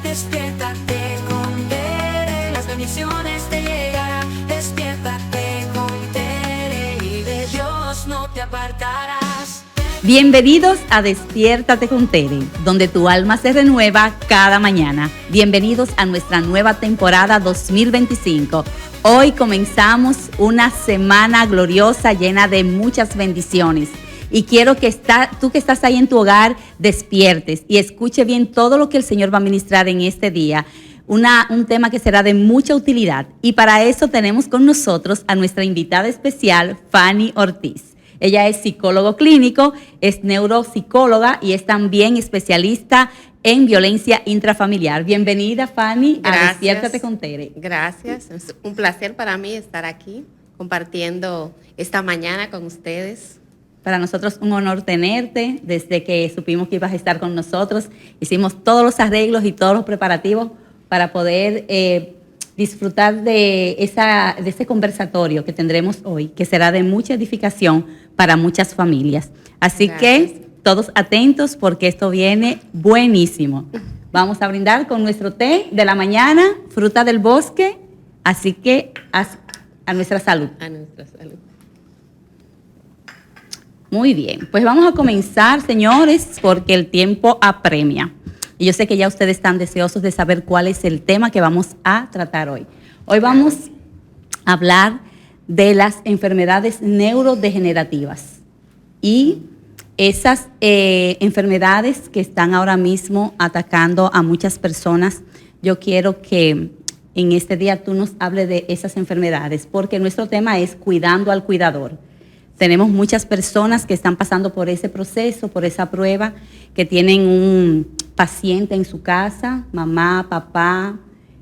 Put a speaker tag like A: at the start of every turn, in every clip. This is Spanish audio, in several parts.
A: Despiértate con Tere, las bendiciones te llegarán. Despiértate con Tere y de Dios no te apartarás.
B: Bienvenidos a Despiértate con Tere, donde tu alma se renueva cada mañana. Bienvenidos a nuestra nueva temporada 2025. Hoy comenzamos una semana gloriosa llena de muchas bendiciones. Y quiero que tú que estás ahí en tu hogar, despiertes y escuche bien todo lo que el Señor va a ministrar en este día. Un tema que será de mucha utilidad. Y para eso tenemos con nosotros a nuestra invitada especial, Fanny Ortiz. Ella es psicólogo clínico, es neuropsicóloga y es también especialista en violencia intrafamiliar. Bienvenida, Fanny, a Despiértate con Tere.
C: Gracias, es un placer para mí estar aquí compartiendo esta mañana con ustedes.
B: Para nosotros un honor tenerte. Desde que supimos que ibas a estar con nosotros, hicimos todos los arreglos y todos los preparativos para poder disfrutar de ese conversatorio que tendremos hoy, que será de mucha edificación para muchas familias. Así Gracias. Que todos atentos porque esto viene buenísimo. Vamos a brindar con nuestro té de la mañana, fruta del bosque, así que a nuestra salud.
C: A nuestra salud.
B: Muy bien, pues vamos a comenzar, señores, porque el tiempo apremia. Y yo sé que ya ustedes están deseosos de saber cuál es el tema que vamos a tratar hoy. Hoy vamos a hablar de las enfermedades neurodegenerativas y esas enfermedades que están ahora mismo atacando a muchas personas. Yo quiero que en este día tú nos hables de esas enfermedades, porque nuestro tema es cuidando al cuidador. Tenemos muchas personas que están pasando por ese proceso, por esa prueba, que tienen un paciente en su casa, mamá, papá,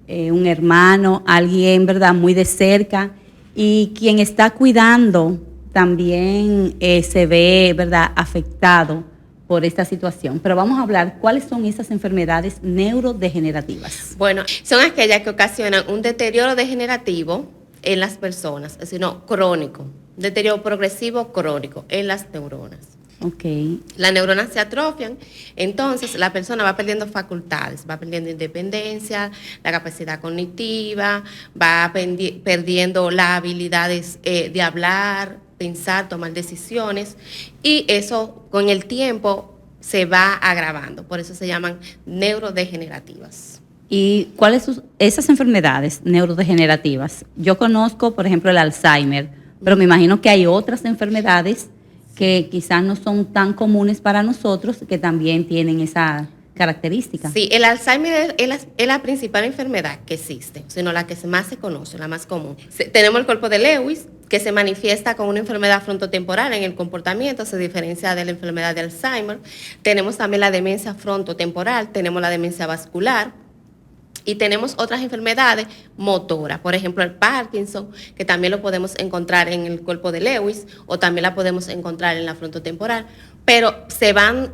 B: un hermano, alguien, ¿verdad?, muy de cerca, y quien está cuidando también se ve, ¿verdad?, afectado por esta situación. Pero vamos a hablar cuáles son esas enfermedades neurodegenerativas.
C: Bueno, son aquellas que ocasionan un deterioro degenerativo en las personas, sino crónico. Deterioro progresivo crónico en las neuronas.
B: Okay.
C: Las neuronas se atrofian, entonces la persona va perdiendo facultades, va perdiendo independencia, la capacidad cognitiva, va perdiendo las habilidades de hablar, pensar, tomar decisiones, y eso con el tiempo se va agravando, por eso se llaman neurodegenerativas.
B: ¿Y cuáles son esas enfermedades neurodegenerativas? Yo conozco, por ejemplo, el Alzheimer, pero me imagino que hay otras enfermedades que quizás no son tan comunes para nosotros, que también tienen esa característica.
C: Sí, el Alzheimer es la principal enfermedad que existe, sino la que más se conoce, la más común. Tenemos el cuerpo de Lewis, que se manifiesta con una enfermedad frontotemporal en el comportamiento, se diferencia de la enfermedad de Alzheimer. Tenemos también la demencia frontotemporal, tenemos la demencia vascular, y tenemos otras enfermedades motoras, por ejemplo el Parkinson, que también lo podemos encontrar en el cuerpo de Lewis, o también la podemos encontrar en la frontotemporal, pero se van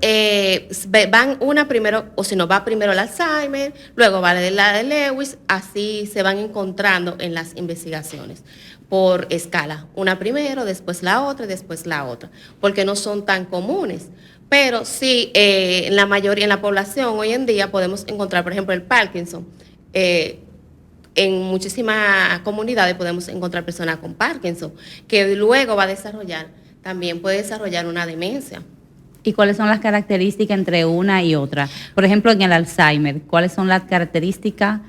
C: una primero, o si no, va primero el Alzheimer, luego va la de Lewis, así se van encontrando en las investigaciones por escala, una primero, después la otra, después la otra, porque no son tan comunes. Pero sí, en la mayoría, en la población hoy en día podemos encontrar, por ejemplo, el Parkinson. En muchísimas comunidades podemos encontrar personas con Parkinson, que luego va a desarrollar, también puede desarrollar una demencia.
B: ¿Y cuáles son las características entre una y otra? Por ejemplo, en el Alzheimer, ¿cuáles son las características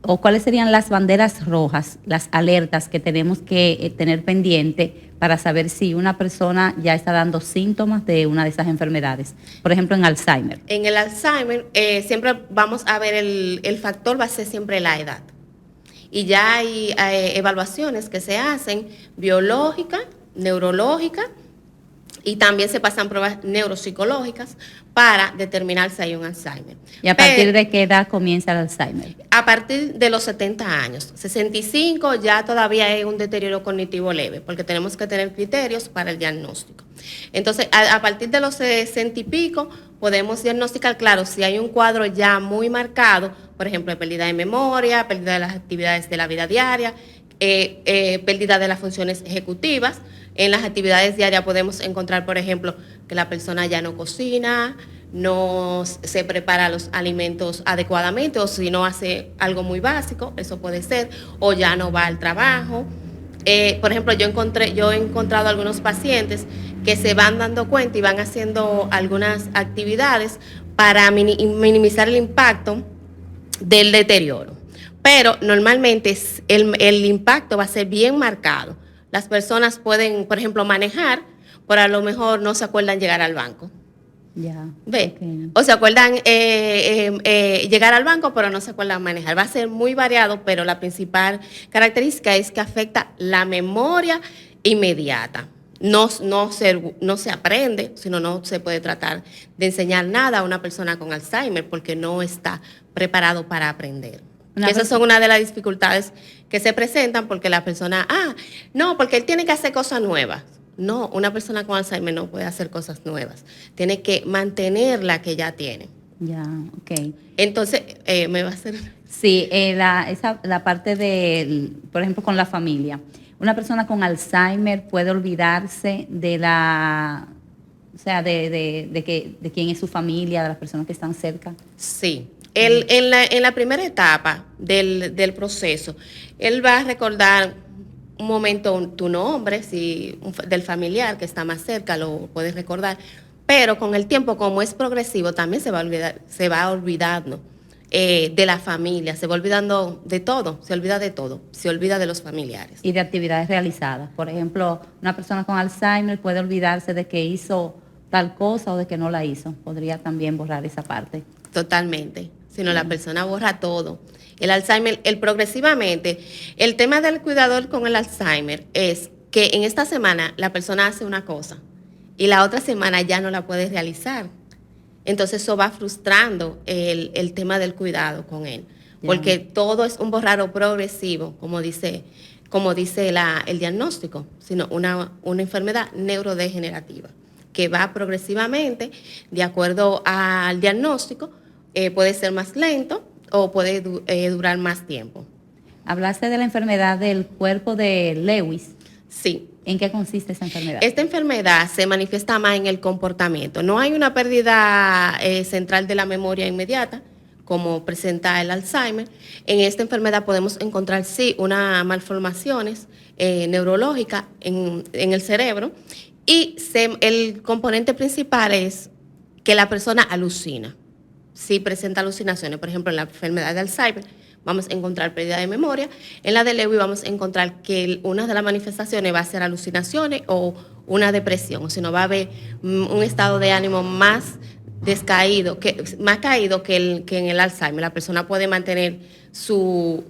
B: o cuáles serían las banderas rojas, las alertas que tenemos que tener pendiente para saber si una persona ya está dando síntomas de una de esas enfermedades? Por ejemplo, en Alzheimer.
C: En el Alzheimer siempre vamos a ver el factor va a ser siempre la edad. Y ya hay evaluaciones que se hacen biológicas, neurológicas, y también se pasan pruebas neuropsicológicas para determinar si hay un Alzheimer.
B: ¿Y a partir de qué edad comienza el Alzheimer?
C: A partir de los 70 años. 65 ya todavía es un deterioro cognitivo leve, porque tenemos que tener criterios para el diagnóstico. Entonces, a partir de los 60 y pico, podemos diagnosticar, claro, si hay un cuadro ya muy marcado, por ejemplo, de pérdida de memoria, pérdida de las actividades de la vida diaria, pérdida de las funciones ejecutivas. En las actividades diarias podemos encontrar, por ejemplo, que la persona ya no cocina, no se prepara los alimentos adecuadamente, o si no hace algo muy básico, eso puede ser, o ya no va al trabajo. Por ejemplo, yo he encontrado algunos pacientes que se van dando cuenta y van haciendo algunas actividades para minimizar el impacto del deterioro. Pero normalmente el impacto va a ser bien marcado. Las personas pueden, por ejemplo, manejar, pero a lo mejor no se acuerdan llegar al banco.
B: Ya.
C: ¿Ve?
B: Okay.
C: O se acuerdan llegar al banco, pero no se acuerdan manejar. Va a ser muy variado, pero la principal característica es que afecta la memoria inmediata. No se aprende, sino no se puede tratar de enseñar nada a una persona con Alzheimer porque no está preparado para aprender. Esas son una de las dificultades que se presentan porque la persona, no, porque él tiene que hacer cosas nuevas. No, una persona con Alzheimer no puede hacer cosas nuevas. Tiene que mantener la que ya tiene.
B: Ya, ok.
C: Entonces, me va a hacer...
B: Sí, la parte de, por ejemplo, con la familia. Una persona con Alzheimer puede olvidarse de de quién es su familia, de las personas que están cerca.
C: Sí. En la primera etapa del proceso, él va a recordar un momento tu nombre, del familiar que está más cerca, lo puedes recordar, pero con el tiempo, como es progresivo, también se va olvidando de la familia, se va olvidando de todo, se olvida de los familiares.
B: Y de actividades realizadas. Por ejemplo, una persona con Alzheimer puede olvidarse de que hizo tal cosa o de que no la hizo. Podría también borrar esa parte.
C: Totalmente. Sino la persona borra todo. El Alzheimer, progresivamente, el tema del cuidador con el Alzheimer es que en esta semana la persona hace una cosa y la otra semana ya no la puede realizar. Entonces eso va frustrando el tema del cuidado con él, porque todo es un borrado progresivo, como dice el diagnóstico, sino una enfermedad neurodegenerativa que va progresivamente de acuerdo al diagnóstico. Puede ser más lento o puede durar más tiempo.
B: Hablaste de la enfermedad del cuerpo de Lewis.
C: Sí.
B: ¿En qué consiste esa enfermedad?
C: Esta enfermedad se manifiesta más en el comportamiento. No hay una pérdida central de la memoria inmediata, como presenta el Alzheimer. En esta enfermedad podemos encontrar, sí, unas malformaciones neurológicas en el cerebro. Y el componente principal es que la persona alucina. Si presenta alucinaciones, por ejemplo, en la enfermedad de Alzheimer, vamos a encontrar pérdida de memoria. En la de Lewy vamos a encontrar que una de las manifestaciones va a ser alucinaciones o una depresión, o si no va a haber un estado de ánimo más caído que en el Alzheimer. La persona puede mantener sus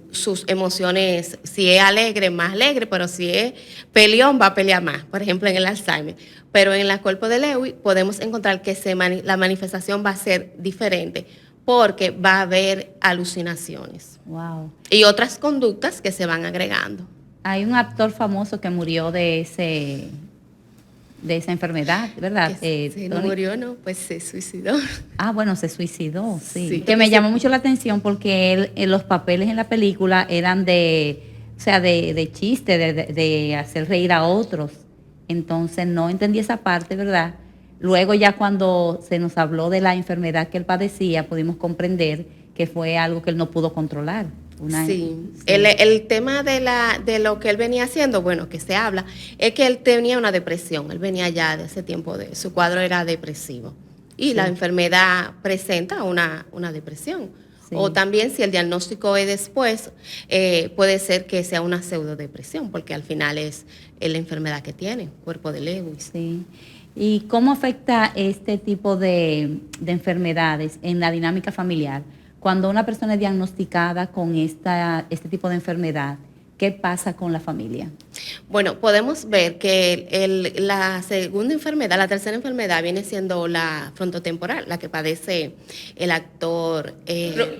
C: emociones, si es alegre, más alegre, pero si es peleón, va a pelear más, por ejemplo, en el Alzheimer. Pero en el cuerpo de Lewy podemos encontrar que la manifestación va a ser diferente porque va a haber alucinaciones.
B: Wow.
C: Y otras conductas que se van agregando.
B: Hay un actor famoso que murió de esa enfermedad, ¿verdad?
C: No murió, no, pues se suicidó.
B: Bueno, se suicidó, sí.
C: Sí.
B: Que me llamó mucho la atención porque los papeles en la película eran de chiste, de hacer reír a otros. Entonces no entendí esa parte, ¿verdad? Luego ya cuando se nos habló de la enfermedad que él padecía, pudimos comprender que fue algo que él no pudo controlar.
C: Sí. El tema de lo que él venía haciendo, bueno, que se habla, es que él tenía una depresión. Él venía ya de ese tiempo, su cuadro era depresivo. Y la enfermedad presenta una depresión. Sí. O también si el diagnóstico es después, puede ser que sea una pseudodepresión, porque al final es la enfermedad que tiene, cuerpo de Lewis.
B: Sí. ¿Y cómo afecta este tipo de enfermedades en la dinámica familiar? Cuando una persona es diagnosticada con este tipo de enfermedad, ¿qué pasa con la familia?
C: Bueno, podemos ver que la segunda enfermedad, la tercera enfermedad viene siendo la frontotemporal, la que padece el actor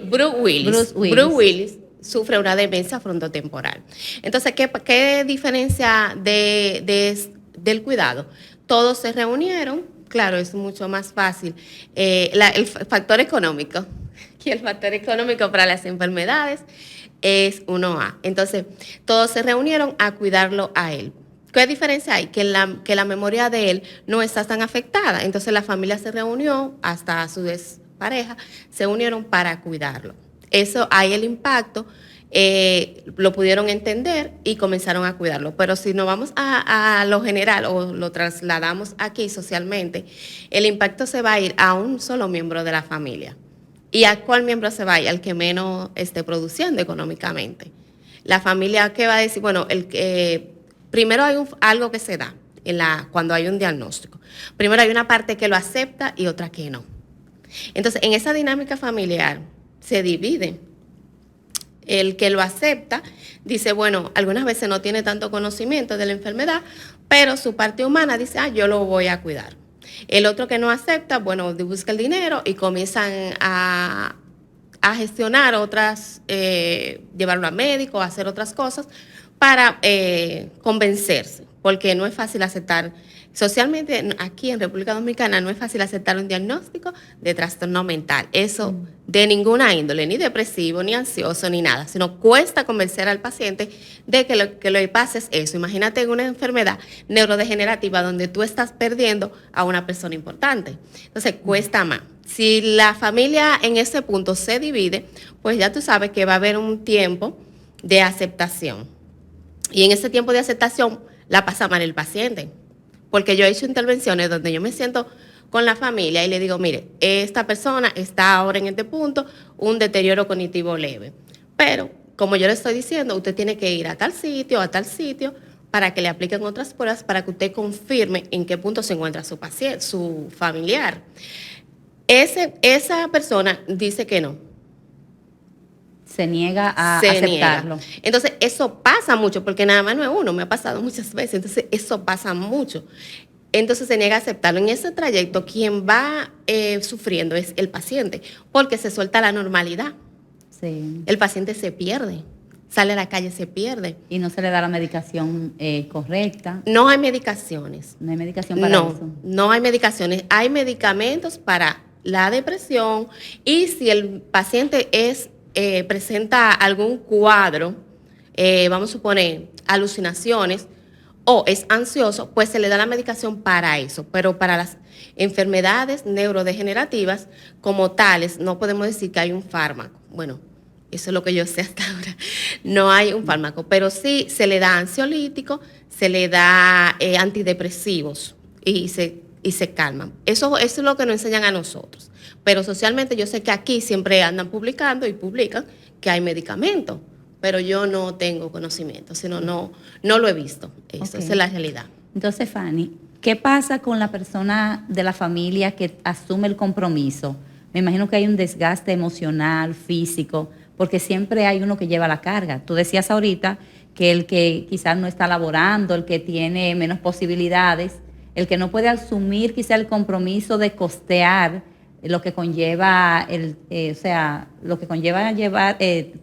C: Bruce Willis. Bruce Willis sufre una demencia frontotemporal. Entonces, ¿qué diferencia del cuidado? Todos se reunieron, claro, es mucho más fácil. El factor económico, que el factor económico para las enfermedades es 1A. Entonces, todos se reunieron a cuidarlo a él. ¿Qué diferencia hay? Que la memoria de él no está tan afectada. Entonces la familia se reunió, hasta su pareja, se unieron para cuidarlo. Eso, ahí el impacto, lo pudieron entender y comenzaron a cuidarlo. Pero si nos vamos a lo general o lo trasladamos aquí socialmente, el impacto se va a ir a un solo miembro de la familia. ¿Y a cuál miembro se va a ir? Al que menos esté produciendo económicamente. La familia, ¿qué va a decir? Bueno, primero hay algo que se da cuando hay un diagnóstico. Primero hay una parte que lo acepta y otra que no. Entonces, en esa dinámica familiar se divide. El que lo acepta dice, bueno, algunas veces no tiene tanto conocimiento de la enfermedad, pero su parte humana dice, yo lo voy a cuidar. El otro que no acepta, bueno, busca el dinero y comienzan a gestionar otras, llevarlo a médico, hacer otras cosas para convencerse, porque no es fácil aceptar. Socialmente, aquí en República Dominicana, no es fácil aceptar un diagnóstico de trastorno mental. Eso de ninguna índole, ni depresivo, ni ansioso, ni nada, sino cuesta convencer al paciente de que lo que pasa es eso. Imagínate una enfermedad neurodegenerativa donde tú estás perdiendo a una persona importante. Entonces, cuesta más. Si la familia en ese punto se divide, pues ya tú sabes que va a haber un tiempo de aceptación. Y en ese tiempo de aceptación la pasa mal el paciente. Porque yo he hecho intervenciones donde yo me siento con la familia y le digo, mire, esta persona está ahora en este punto, un deterioro cognitivo leve. Pero, como yo le estoy diciendo, usted tiene que ir a tal sitio, para que le apliquen otras pruebas, para que usted confirme en qué punto se encuentra su paciente, su familiar. Esa persona dice que no.
B: Se niega a aceptarlo.
C: Entonces, eso pasa mucho, porque nada más no es uno, me ha pasado muchas veces, entonces eso pasa mucho. Entonces se niega a aceptarlo. En ese trayecto, quien va sufriendo es el paciente, porque se suelta la normalidad.
B: Sí.
C: El paciente se pierde, sale a la calle, se pierde.
B: Y no se le da la medicación correcta.
C: No hay medicaciones.
B: No hay medicación para eso.
C: No hay medicaciones. Hay medicamentos para la depresión y si el paciente presenta algún cuadro, vamos a suponer alucinaciones o es ansioso, pues se le da la medicación para eso. Pero para las enfermedades neurodegenerativas como tales, no podemos decir que hay un fármaco. Bueno, eso es lo que yo sé hasta ahora. No hay un fármaco, pero sí se le da ansiolítico, se le da antidepresivos y se calman. Eso es lo que nos enseñan a nosotros. Pero socialmente yo sé que aquí siempre andan publicando y publican que hay medicamentos, pero yo no tengo conocimiento, sino no lo he visto. Esa es la realidad.
B: Entonces, Fanny, ¿qué pasa con la persona de la familia que asume el compromiso? Me imagino que hay un desgaste emocional, físico, porque siempre hay uno que lleva la carga. Tú decías ahorita que el que quizás no está laborando, el que tiene menos posibilidades, el que no puede asumir quizás el compromiso de costear lo que conlleva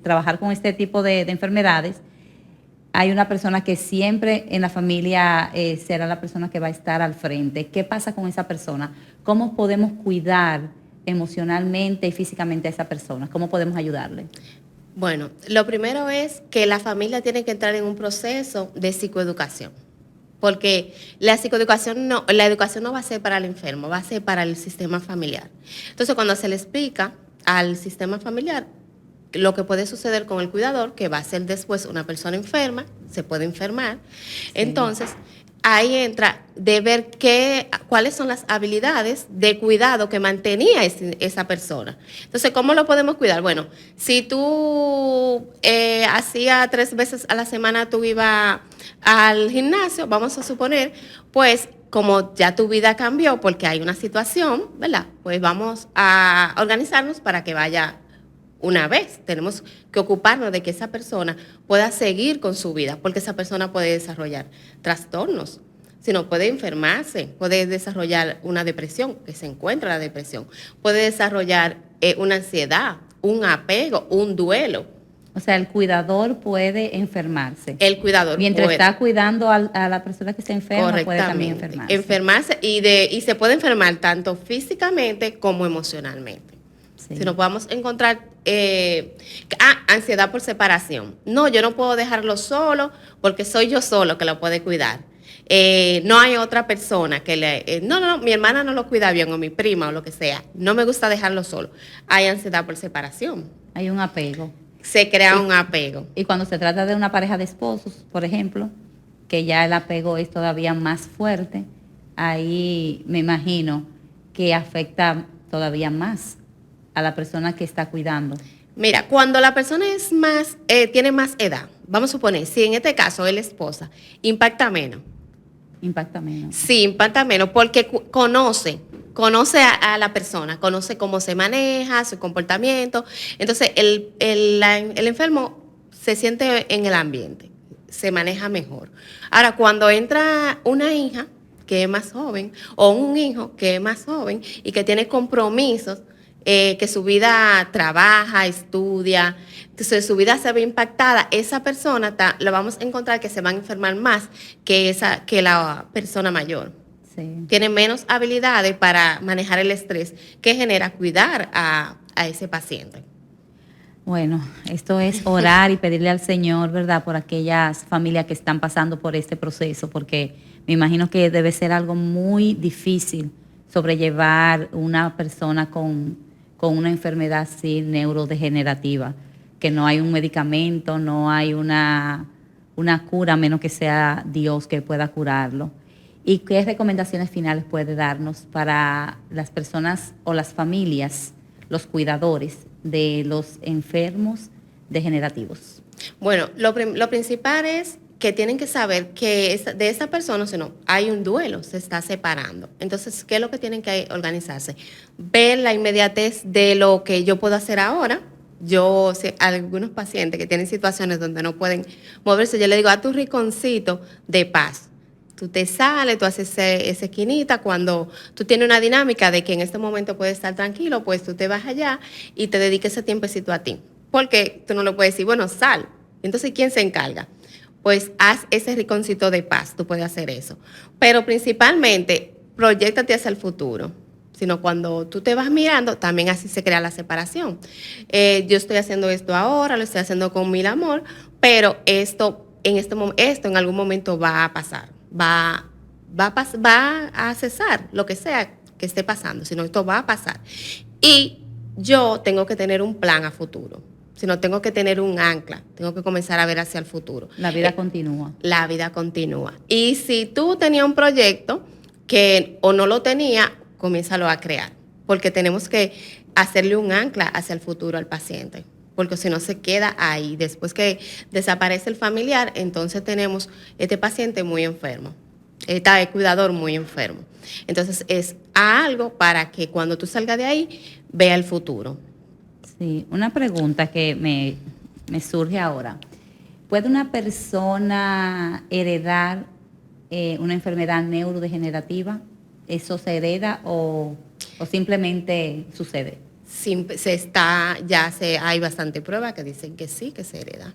B: trabajar con este tipo de enfermedades. Hay una persona que siempre en la familia será la persona que va a estar al frente. ¿Qué pasa con esa persona? ¿Cómo podemos cuidar emocionalmente y físicamente a esa persona? ¿Cómo podemos ayudarle?
C: Bueno, lo primero es que la familia tiene que entrar en un proceso de psicoeducación. Porque la educación no va a ser para el enfermo, va a ser para el sistema familiar. Entonces, cuando se le explica al sistema familiar lo que puede suceder con el cuidador, que va a ser después una persona enferma, se puede enfermar, sí. Entonces ahí entra de ver cuáles son las habilidades de cuidado que mantenía esa persona. Entonces, ¿cómo lo podemos cuidar? Bueno, si tú hacía 3 veces a la semana tú ibas al gimnasio, vamos a suponer, pues como ya tu vida cambió porque hay una situación, ¿verdad? Pues vamos a organizarnos para que vaya una vez. Tenemos que ocuparnos de que esa persona pueda seguir con su vida, porque esa persona puede desarrollar trastornos, sino puede enfermarse, puede desarrollar una depresión, que se encuentra la depresión, puede desarrollar una ansiedad, un apego, un duelo.
B: O sea, el cuidador puede enfermarse.
C: El cuidador
B: mientras
C: puede.
B: Está cuidando a la persona que se enferma, puede también enfermarse.
C: Enfermarse y se puede enfermar tanto físicamente como emocionalmente. Sí. Si nos podamos encontrar ansiedad por separación. No, yo no puedo dejarlo solo porque soy yo solo que lo puede cuidar. no hay otra persona que no, mi hermana no lo cuida bien, o mi prima, o lo que sea, no me gusta dejarlo solo. Hay ansiedad por separación.
B: Hay un apego.
C: Se crea un apego.
B: Y cuando se trata de una pareja de esposos, por ejemplo, que ya el apego es todavía más fuerte, ahí me imagino que afecta todavía más a la persona que está cuidando.
C: Mira, cuando la persona es más, tiene más edad, vamos a suponer, si en este caso es la esposa, impacta menos.
B: Impacta menos.
C: Sí, impacta menos porque conoce a la persona, conoce cómo se maneja, su comportamiento. Entonces, el enfermo se siente en el ambiente, se maneja mejor. Ahora, cuando entra una hija que es más joven o un hijo que es más joven y que tiene compromisos, que su vida trabaja, estudia, entonces su vida se ve impactada, esa persona la vamos a encontrar que se va a enfermar más que la persona mayor.
B: Sí.
C: Tiene menos habilidades para manejar el estrés que genera cuidar a ese paciente.
B: Bueno, esto es orar y pedirle al Señor, ¿verdad?, por aquellas familias que están pasando por este proceso, porque me imagino que debe ser algo muy difícil sobrellevar una persona con una enfermedad así neurodegenerativa, que no hay un medicamento, no hay una cura, a menos que sea Dios que pueda curarlo. ¿Y qué recomendaciones finales puede darnos para las personas o las familias, los cuidadores de los enfermos degenerativos?
C: Bueno, lo principal es que tienen que saber que de esa persona, hay un duelo, se está separando. Entonces, ¿qué es lo que tienen que organizarse? Ver la inmediatez de lo que yo puedo hacer ahora. Yo sé, algunos pacientes que tienen situaciones donde no pueden moverse, yo le digo, haz tu rinconcito de paz. Tú te sales, tú haces esa esquinita, cuando tú tienes una dinámica de que en este momento puedes estar tranquilo, pues tú te vas allá y te dediques ese tiempecito a ti. Porque tú no le puedes decir, bueno, sal. Entonces, ¿quién se encarga? Pues haz ese rinconcito de paz, tú puedes hacer eso. Pero principalmente, proyéctate hacia el futuro. Sino cuando tú te vas mirando, también así se crea la separación. Yo estoy haciendo esto ahora, lo estoy haciendo con mil amor, pero esto en algún momento va a pasar. Va a cesar, lo que sea que esté pasando, sino esto va a pasar. Y yo tengo que tener un plan a futuro. Sino tengo que tener un ancla, tengo que comenzar a ver hacia el futuro.
B: La vida continúa.
C: La vida continúa. Y si tú tenías un proyecto que o no lo tenía, comiénzalo a crear, porque tenemos que hacerle un ancla hacia el futuro al paciente, porque si no se queda ahí. Después que desaparece el familiar, entonces tenemos este paciente muy enfermo, este cuidador muy enfermo. Entonces es algo para que cuando tú salgas de ahí, vea el futuro.
B: Sí, una pregunta que me surge ahora. ¿Puede una persona heredar una enfermedad neurodegenerativa? ¿Eso se hereda o simplemente sucede?
C: Hay bastante pruebas que dicen que sí, que se hereda.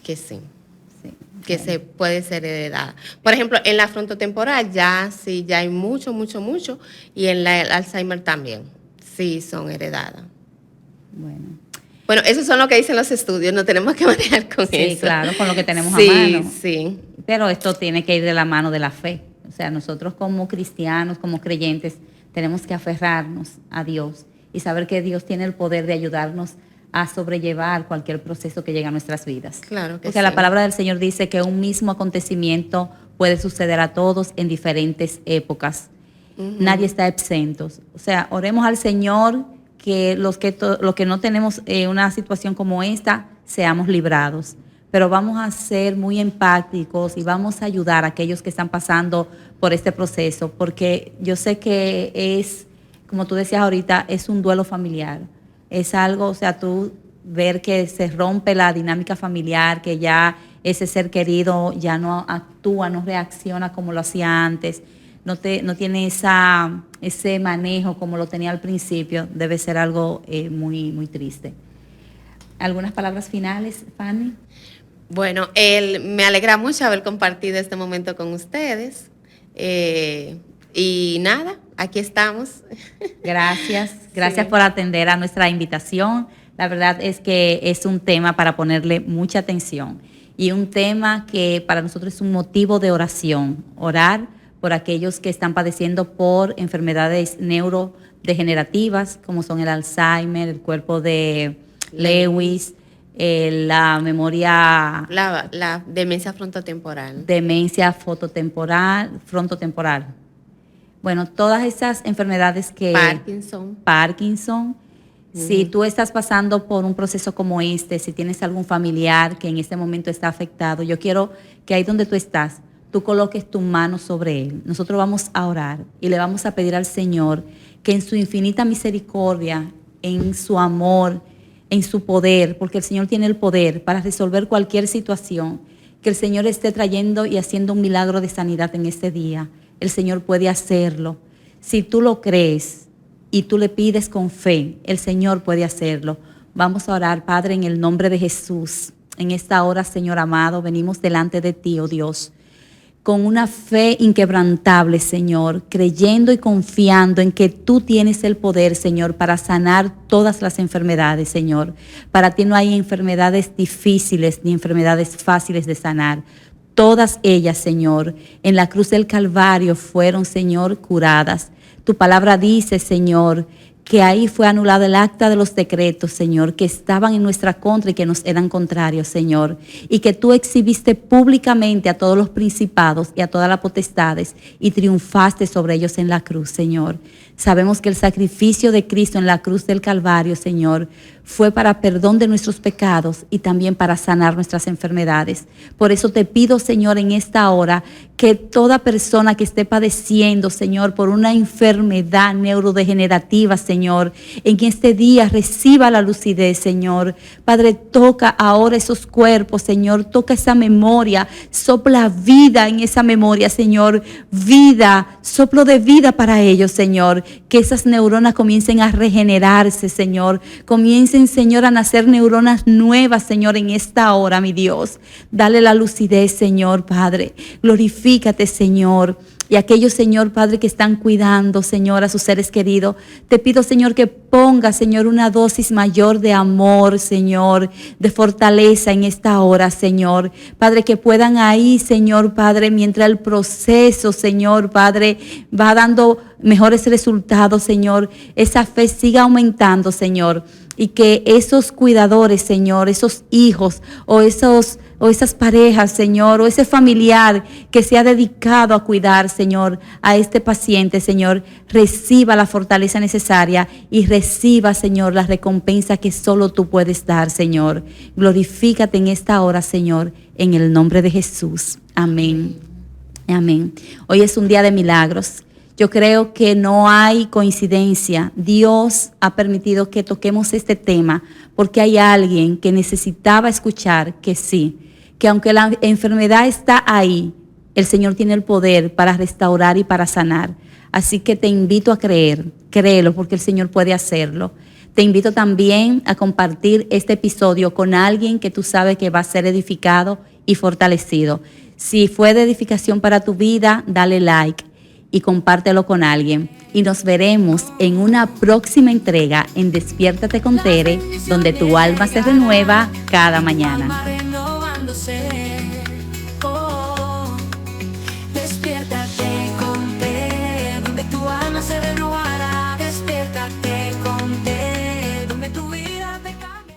C: Que sí.
B: Sí,
C: que
B: bueno.
C: se puede ser heredada. Por ejemplo, en la frontotemporal ya hay mucho, y en el Alzheimer también, sí son heredadas.
B: Bueno,
C: Esos son lo que dicen los estudios, no tenemos que manejar con eso.
B: sí, claro, con lo que tenemos a
C: Sí,
B: mano.
C: sí.
B: Pero esto tiene que ir de la mano de la fe. O sea, nosotros como cristianos, como creyentes, tenemos que aferrarnos a Dios y saber que Dios tiene el poder de ayudarnos a sobrellevar cualquier proceso que llegue a nuestras vidas.
C: Claro que
B: Porque
C: sí.
B: la palabra del Señor dice que un mismo acontecimiento puede suceder a todos en diferentes épocas. Nadie está exento. O sea, oremos al Señor que los que no tenemos una situación como esta, seamos librados. Pero vamos a ser muy empáticos y vamos a ayudar a aquellos que están pasando por este proceso, porque yo sé que es, como tú decías ahorita, es un duelo familiar. Es algo, o sea, tú ver que se rompe la dinámica familiar, que ya ese ser querido ya no actúa, no reacciona como lo hacía antes, no tiene ese manejo como lo tenía al principio, debe ser algo muy, muy triste. ¿Algunas palabras finales, Fanny?
C: Bueno, me alegra mucho haber compartido este momento con ustedes. Y nada, aquí estamos.
B: Gracias
C: Sí.
B: por atender a nuestra invitación. La verdad es que es un tema para ponerle mucha atención. y un tema que para nosotros es un motivo de oración. Orar por aquellos que están padeciendo por enfermedades neurodegenerativas, como son el Alzheimer, el cuerpo de Lewis, la memoria,
C: La demencia frontotemporal.
B: demencia frontotemporal. Bueno, todas esas enfermedades que... Parkinson. Si tú estás pasando por un proceso como este, si tienes algún familiar que en este momento está afectado, yo quiero que ahí donde tú estás, tú coloques tu mano sobre él. Nosotros vamos a orar y le vamos a pedir al Señor que en su infinita misericordia, en su amor, en su poder, porque el Señor tiene el poder para resolver cualquier situación, que el Señor esté trayendo y haciendo un milagro de sanidad en este día. El Señor puede hacerlo. Si tú lo crees y tú le pides con fe, el Señor puede hacerlo. Vamos a orar, Padre, en el nombre de Jesús. En esta hora, Señor amado, venimos delante de ti, oh Dios, con una fe inquebrantable, Señor, creyendo y confiando en que tú tienes el poder, Señor, para sanar todas las enfermedades, Señor. Para ti no hay enfermedades difíciles ni enfermedades fáciles de sanar. Todas ellas, Señor, en la cruz del Calvario fueron, Señor, curadas. Tu palabra dice, Señor, que ahí fue anulado el acta de los decretos, Señor, que estaban en nuestra contra y que nos eran contrarios, Señor. Y que tú exhibiste públicamente a todos los principados y a todas las potestades y triunfaste sobre ellos en la cruz, Señor. Sabemos que el sacrificio de Cristo en la cruz del Calvario, Señor, fue para perdón de nuestros pecados y también para sanar nuestras enfermedades. Por eso te pido, Señor, en esta hora, que toda persona que esté padeciendo, Señor, por una enfermedad neurodegenerativa, Señor, en este día reciba la lucidez, Señor. Padre, toca ahora esos cuerpos, Señor, toca esa memoria, sopla vida en esa memoria, Señor, vida, soplo de vida para ellos, Señor, que esas neuronas comiencen a regenerarse, Señor, comiencen, Señor, a nacer neuronas nuevas, Señor, en esta hora, mi Dios. Dale la lucidez, Señor, Padre. Glorifícate, Señor. Y aquellos, Señor, Padre, que están cuidando, Señor, a sus seres queridos, te pido, Señor, que ponga, Señor, una dosis mayor de amor, Señor, de fortaleza en esta hora, Señor. Padre, que puedan ahí, Señor, Padre, mientras el proceso, Señor, Padre, va dando mejores resultados, Señor, esa fe siga aumentando, Señor. Y que esos cuidadores, Señor, esos hijos o esas parejas, Señor, o ese familiar que se ha dedicado a cuidar, Señor, a este paciente, Señor, reciba la fortaleza necesaria y reciba, Señor, la recompensa que solo tú puedes dar, Señor. Glorifícate en esta hora, Señor, en el nombre de Jesús. Amén. Amén. Hoy es un día de milagros. Yo creo que no hay coincidencia. Dios ha permitido que toquemos este tema porque hay alguien que necesitaba escuchar que sí, que aunque la enfermedad está ahí, el Señor tiene el poder para restaurar y para sanar. Así que te invito a creer, créelo porque el Señor puede hacerlo. Te invito también a compartir este episodio con alguien que tú sabes que va a ser edificado y fortalecido. Si fue de edificación para tu vida, dale like y compártelo con alguien. Y nos veremos en una próxima entrega en Despiértate con Tere, donde tu alma se renueva cada mañana.
A: Renovándose.